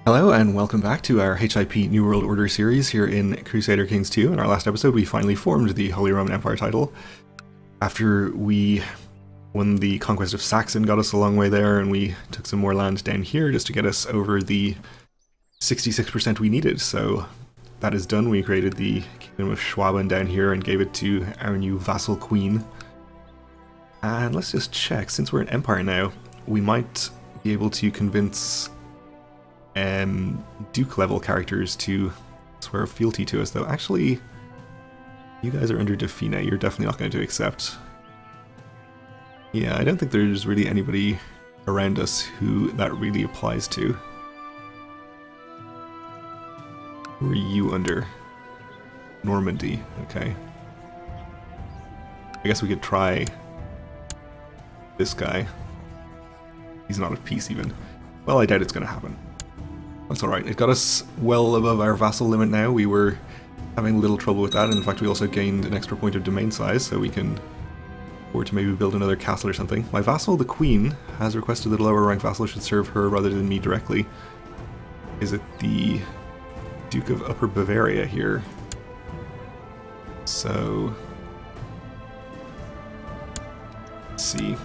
Hello and welcome back to our HIP New World Order series here in Crusader Kings 2. In our last episode we finally formed the Holy Roman Empire title. After we won the conquest of Saxon, got us a long way there, and we took some more land down here just to get us over the 66% we needed. So that is done. We created the Kingdom of Schwaben down here and gave it to our new vassal queen. And let's just check, since we're an empire now, we might be able to convince Duke level characters to swear fealty to us, though. Actually, you guys are under Defina. You're definitely not going to accept. Yeah, I don't think there's really anybody around us who that really applies to. Who are you under? Normandy. Okay. I guess we could try this guy. He's not at peace even. Well, I doubt it's going to happen. That's alright. It got us well above our vassal limit now. We were having a little trouble with that, and in fact we also gained an extra point of domain size, so we can afford to maybe build another castle or something. My vassal, the Queen, has requested that a lower rank vassal should serve her rather than me directly. Is it the Duke of Upper Bavaria here? So let's see.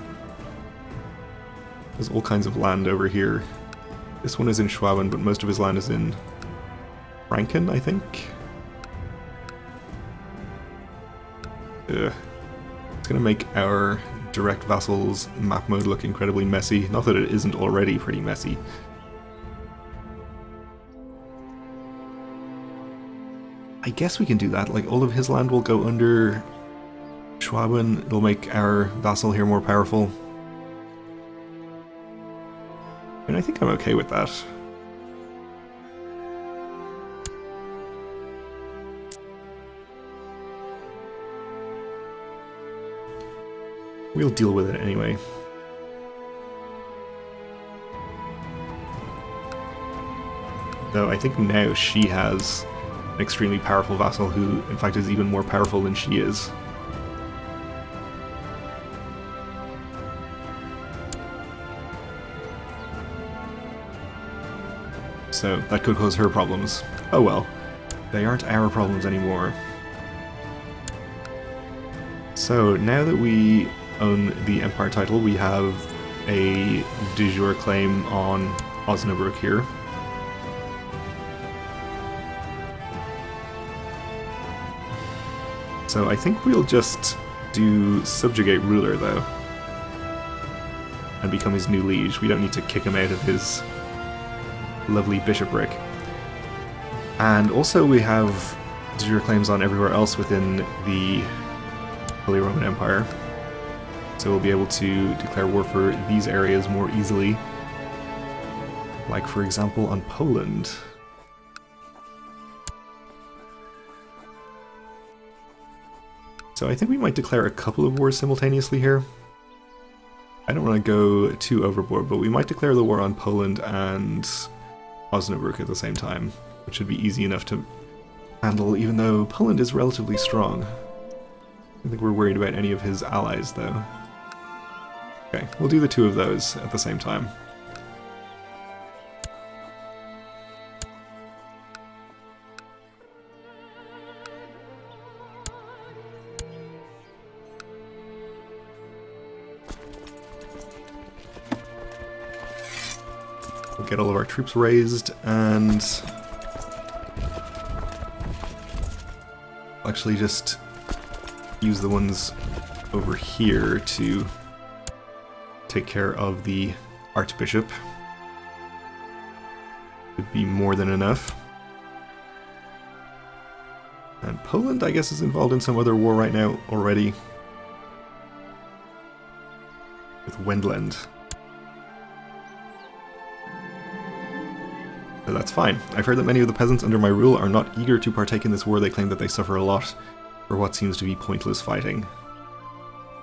There's all kinds of land over here. This one is in Schwaben, but most of his land is in Franken, I think. Ugh. It's gonna make our direct vassals map mode look incredibly messy. Not that it isn't already pretty messy. I guess we can do that. Like, all of his land will go under Schwaben. It'll make our vassal here more powerful. And I think I'm okay with that. We'll deal with it anyway. Though I think now she has an extremely powerful vassal who, in fact, is even more powerful than she is. So that could cause her problems. Oh well, they aren't our problems anymore. So now that we own the Empire title, we have a de jure claim on Osnabrück here. So I think we'll just do subjugate ruler though, and become his new liege. We don't need to kick him out of his lovely bishopric. And also we have de jure claims on everywhere else within the Holy Roman Empire. So we'll be able to declare war for these areas more easily. Like, for example, on Poland. So I think we might declare a couple of wars simultaneously here. I don't want to go too overboard, but we might declare the war on Poland and Osnabrück at the same time, which should be easy enough to handle, even though Poland is relatively strong. I don't think we're worried about any of his allies, though. Okay, we'll do the two of those at the same time. We'll get all of our troops raised, and I'll actually just use the ones over here to take care of the Archbishop. Would be more than enough. And Poland, I guess, is involved in some other war right now already. With Wendland. So that's fine. I've heard that many of the peasants under my rule are not eager to partake in this war. They claim that they suffer a lot for what seems to be pointless fighting.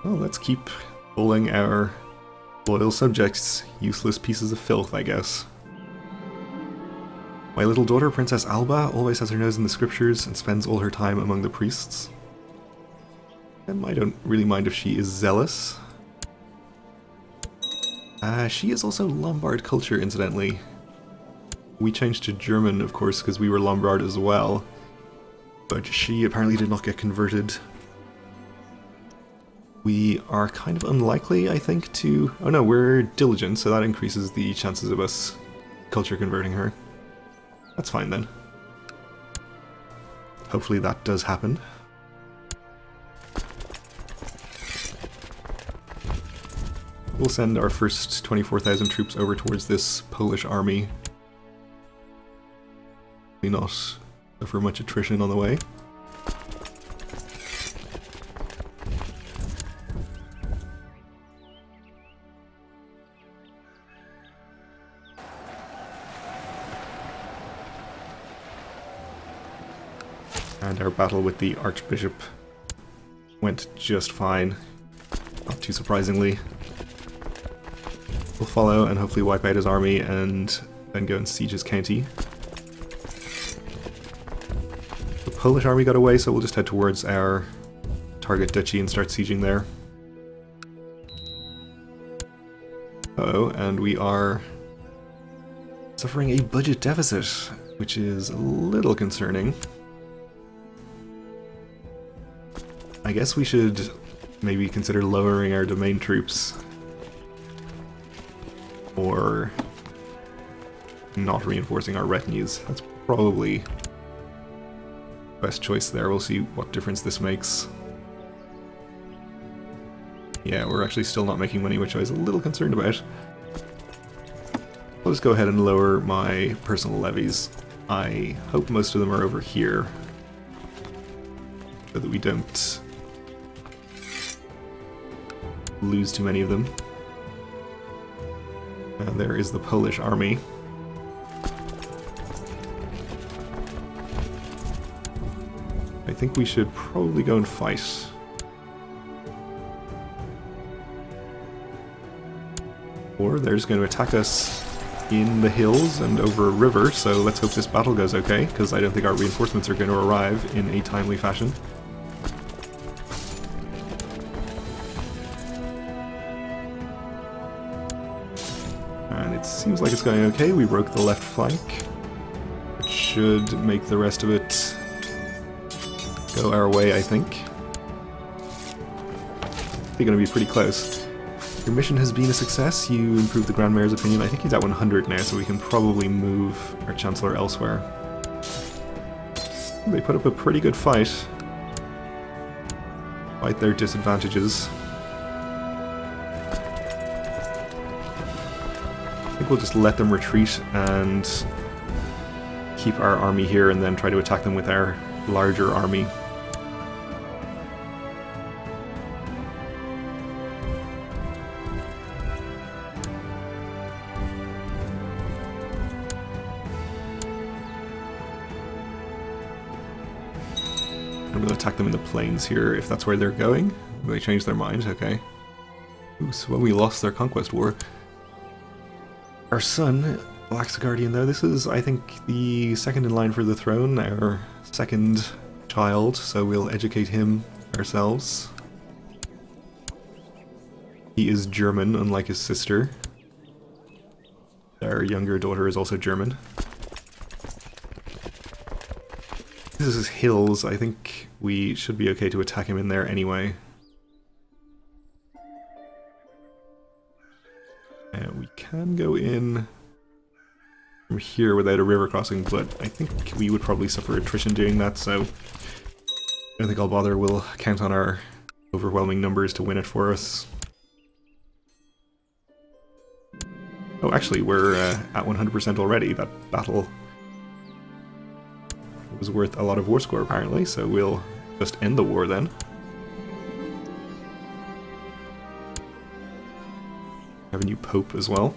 Well, let's keep bullying our loyal subjects, useless pieces of filth, I guess. My little daughter, Princess Alba, always has her nose in the scriptures and spends all her time among the priests. And I don't really mind if she is zealous. She is also Lombard culture, incidentally. We changed to German, of course, because we were Lombard as well. But she apparently did not get converted. We are kind of unlikely, I think, to... Oh no, we're diligent, so that increases the chances of us culture converting her. That's fine then. Hopefully that does happen. We'll send our first 24,000 troops over towards this Polish army. May not suffer much attrition on the way. And our battle with the Archbishop went just fine, not too surprisingly. We'll follow and hopefully wipe out his army and then go and siege his county. The Polish army got away, so we'll just head towards our target duchy and start sieging there. Uh-oh, and we are suffering a budget deficit, which is a little concerning. I guess we should maybe consider lowering our domain troops. Or not reinforcing our retinues. That's probably the best choice there. We'll see what difference this makes. Yeah, we're actually still not making money, which I was a little concerned about. I'll just go ahead and lower my personal levies. I hope most of them are over here, so that we don't lose too many of them. And there is the Polish army. I think we should probably go and fight. Or they're just going to attack us in the hills and over a river, so let's hope this battle goes okay, because I don't think our reinforcements are going to arrive in a timely fashion. Seems like it's going okay. We broke the left flank, which should make the rest of it go our way, I think. They're going to be pretty close. Your mission has been a success. You improved the Grand Mayor's opinion. I think he's at 100 now, so we can probably move our Chancellor elsewhere. They put up a pretty good fight, despite their disadvantages. I think we'll just let them retreat and keep our army here and then try to attack them with our larger army. I'm going to attack them in the plains here if that's where they're going. They changed their mind, okay. Ooh, so when we lost their conquest war. Our son, Black's Guardian, though, this is, I think, the second in line for the throne, our second child, so we'll educate him ourselves. He is German, unlike his sister. Our younger daughter is also German. This is his hills. I think we should be okay to attack him in there anyway. We can go in from here without a river crossing, but I think we would probably suffer attrition doing that, so I don't think I'll bother. We'll count on our overwhelming numbers to win it for us. Oh, actually, we're at 100% already. That battle was worth a lot of war score, apparently, so we'll just end the war then. Have a new pope as well.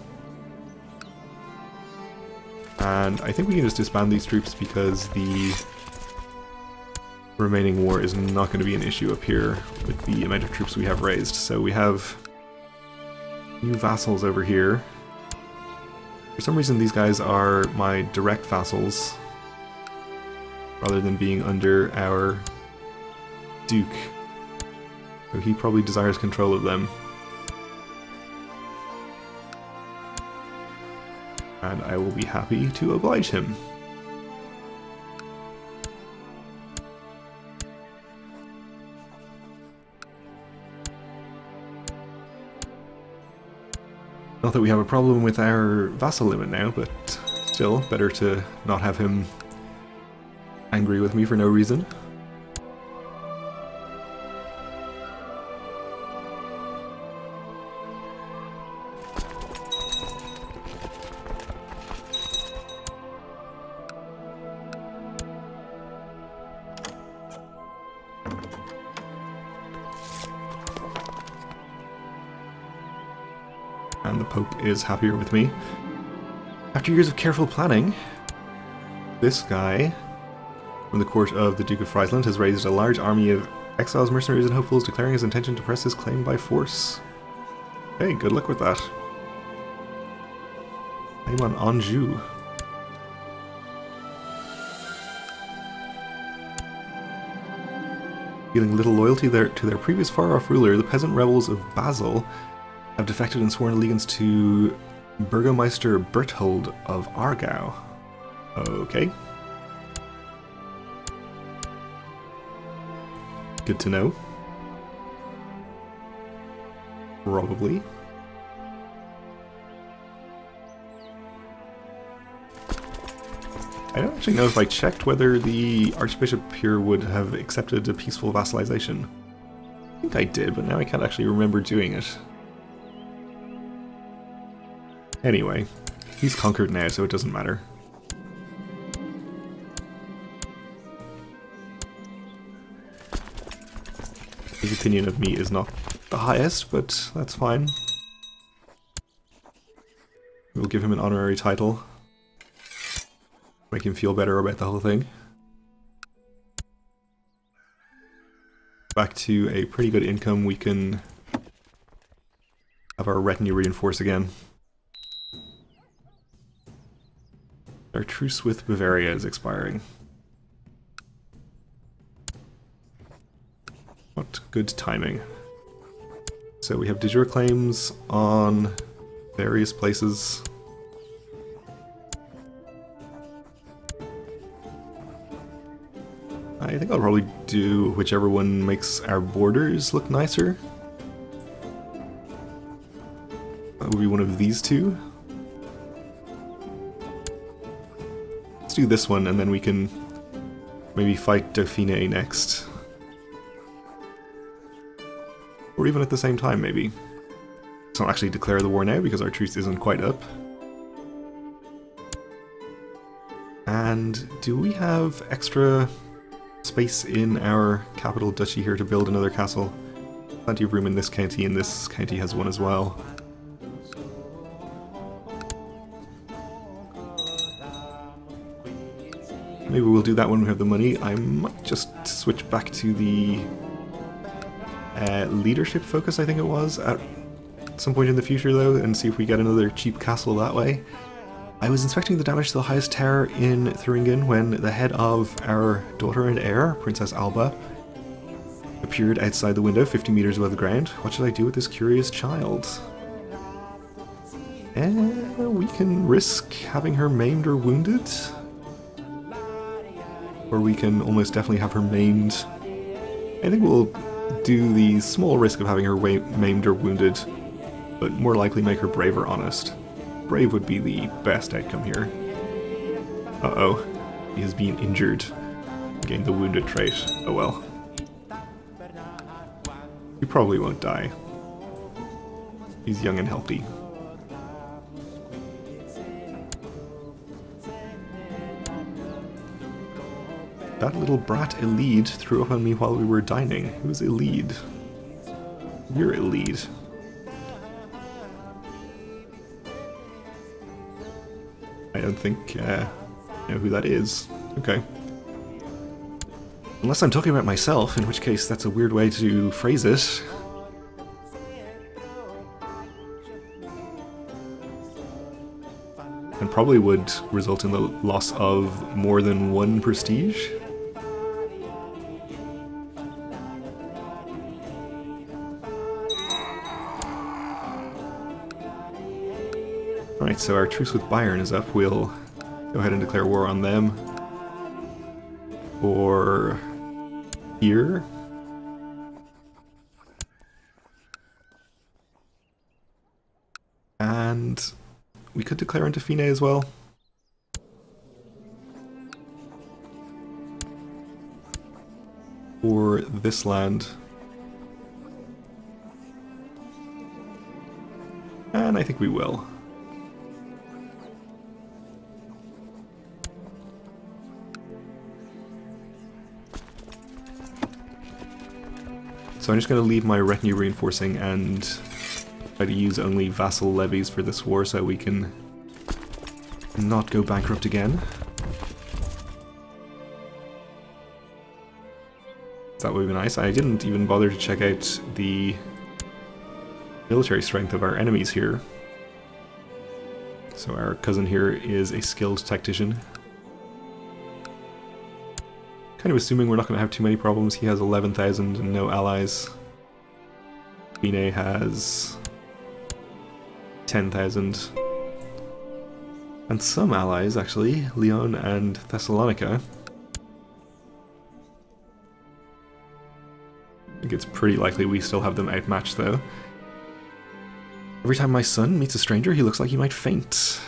And I think we can just disband these troops because the remaining war is not going to be an issue up here with the amount of troops we have raised. So we have new vassals over here. For some reason these guys are my direct vassals rather than being under our duke. So he probably desires control of them. and I will be happy to oblige him. Not that we have a problem with our vassal limit now, but still, better to not have him angry with me for no reason. And the Pope is happier with me. After years of careful planning, this guy from the court of the Duke of Friesland has raised a large army of exiles, mercenaries, and hopefuls, declaring his intention to press his claim by force. Hey, good luck with that. Claim on Anjou. Feeling little loyalty to their previous far-off ruler, the peasant rebels of Basel have defected and sworn allegiance to Burgomeister Berthold of Aargau. Okay. Good to know. Probably. I don't actually know if I checked whether the Archbishop here would have accepted a peaceful vassalization. I think I did, but now I can't actually remember doing it. Anyway, he's conquered now, so it doesn't matter. His opinion of me is not the highest, but that's fine. We'll give him an honorary title. Make him feel better about the whole thing. Back to a pretty good income, we can have our retinue reinforce again. Our truce with Bavaria is expiring. What good timing. So we have de jure claims on various places. I think I'll probably do whichever one makes our borders look nicer. That would be one of these two. Let's do this one, and then we can maybe fight Dauphiné next. Or even at the same time, maybe. Let's not actually declare the war now, because our truce isn't quite up. And do we have extra space in our capital duchy here to build another castle? Plenty of room in this county, and this county has one as well. Maybe we'll do that when we have the money. I might just switch back to the leadership focus, I think it was, at some point in the future though, and see if we get another cheap castle that way. I was inspecting the damage to the highest tower in Thuringen when the head of our daughter and heir, Princess Alba, appeared outside the window 50 meters above the ground. What should I do with this curious child? We can risk having her maimed or wounded. Or we can almost definitely have her maimed. I think we'll do the small risk of having her maimed or wounded, but more likely make her brave or honest. Brave would be the best outcome here. Uh-oh. He has been injured. Gained the wounded trait. Oh well. He probably won't die. He's young and healthy. That little brat Elide threw up on me while we were dining. Who's Elide? You're Elide. I don't think I know who that is. Okay. Unless I'm talking about myself, in which case that's a weird way to phrase it. And probably would result in the loss of more than one prestige. Right, so our truce with Bayern is up. We'll go ahead and declare war on them. Or here. And we could declare into Fine as well. For this land. And I think we will. So I'm just going to leave my retinue reinforcing and try to use only vassal levies for this war so we can not go bankrupt again. That would be nice. I didn't even bother to check out the military strength of our enemies here. So our cousin here is a skilled tactician. Kind of assuming we're not going to have too many problems. He has 11,000 and no allies. Fine has 10,000. And some allies, actually. Lyon and Thessalonica. I think it's pretty likely we still have them outmatched, though. Every time my son meets a stranger, he looks like he might faint.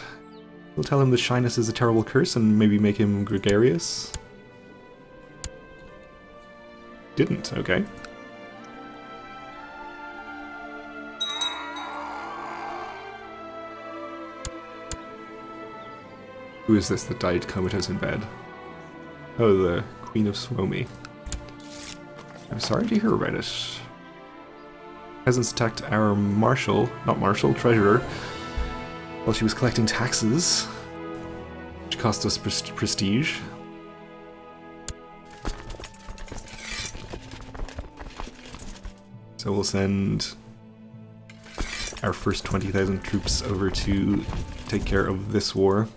We'll tell him that shyness is a terrible curse and maybe make him gregarious. Didn't, okay. Who is this that died comatose in bed? Oh, the Queen of Suomi. I'm sorry to hear about it. Peasants attacked our treasurer, while she was collecting taxes, which cost us prestige. So we'll send our first 20,000 troops over to take care of this war.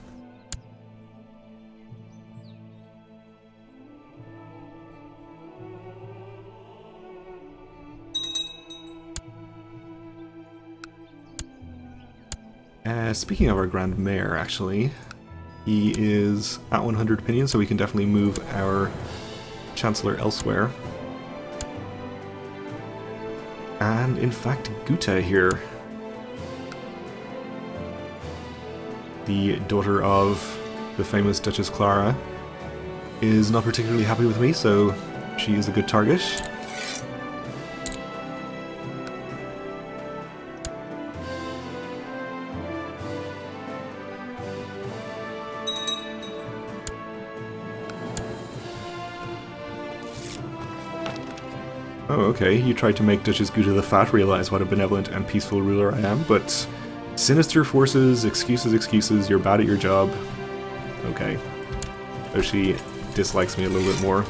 Speaking of our Grand Mayor, actually, he is at 100 opinion, so we can definitely move our Chancellor elsewhere. And in fact, Guta here, the daughter of the famous Duchess Clara, is not particularly happy with me, so she is a good target. Oh, okay, you tried to make Duchess Guta the Fat realize what a benevolent and peaceful ruler I am, but sinister forces, excuses, you're bad at your job. Okay. So she dislikes me a little bit more.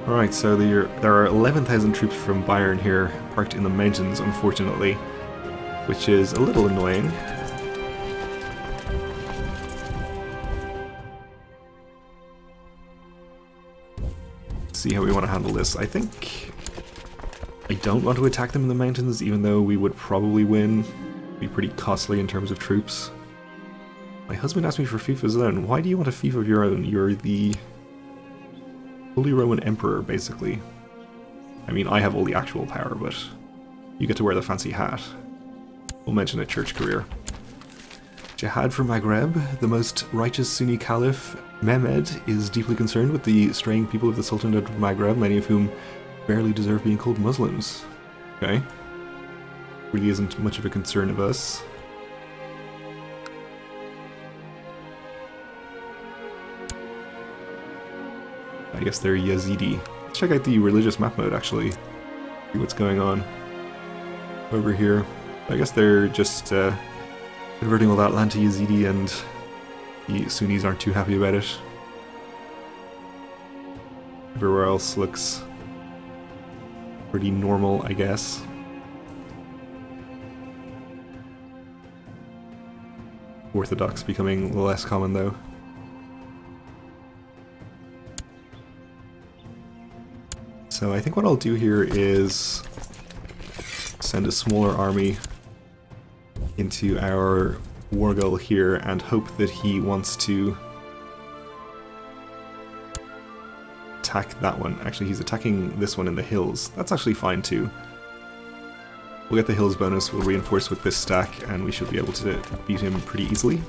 Alright, so there are 11,000 troops from Bayern here, parked in the mountains, unfortunately, which is a little annoying. See how we want to handle this. I think I don't want to attack them in the mountains, even though we would probably win. It'd be pretty costly in terms of troops. My husband asked me for fief of his own. Why do you want a fief of your own? You're the Holy Roman Emperor, basically. I mean, I have all the actual power, but you get to wear the fancy hat. We'll mention a church career. Jihad for Maghreb, the most righteous Sunni Caliph Mehmed is deeply concerned with the straying people of the Sultanate of Maghreb, many of whom barely deserve being called Muslims. Okay. Really isn't much of a concern of us. I guess they're Yazidi. Let's check out the religious map mode, actually. See what's going on over here. I guess they're just converting all that land to Yazidi, and the Sunnis aren't too happy about it. Everywhere else looks pretty normal, I guess. Orthodox becoming less common, though. So I think what I'll do here is send a smaller army into our Wargull here and hope that he wants to attack that one. Actually, he's attacking this one in the hills. That's actually fine too. We'll get the hills bonus, we'll reinforce with this stack, and we should be able to beat him pretty easily.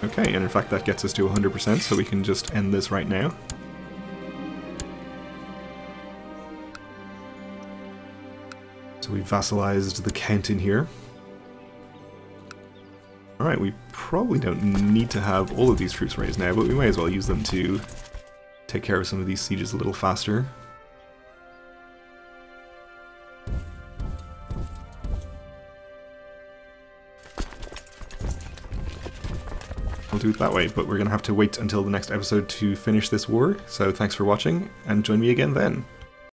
Okay, and in fact that gets us to 100%, so we can just end this right now. So we vassalized the count in here. Alright, we probably don't need to have all of these troops raised now, but we may as well use them to take care of some of these sieges a little faster. I'll do it that way, but we're going to have to wait until the next episode to finish this war, so thanks for watching, and join me again then.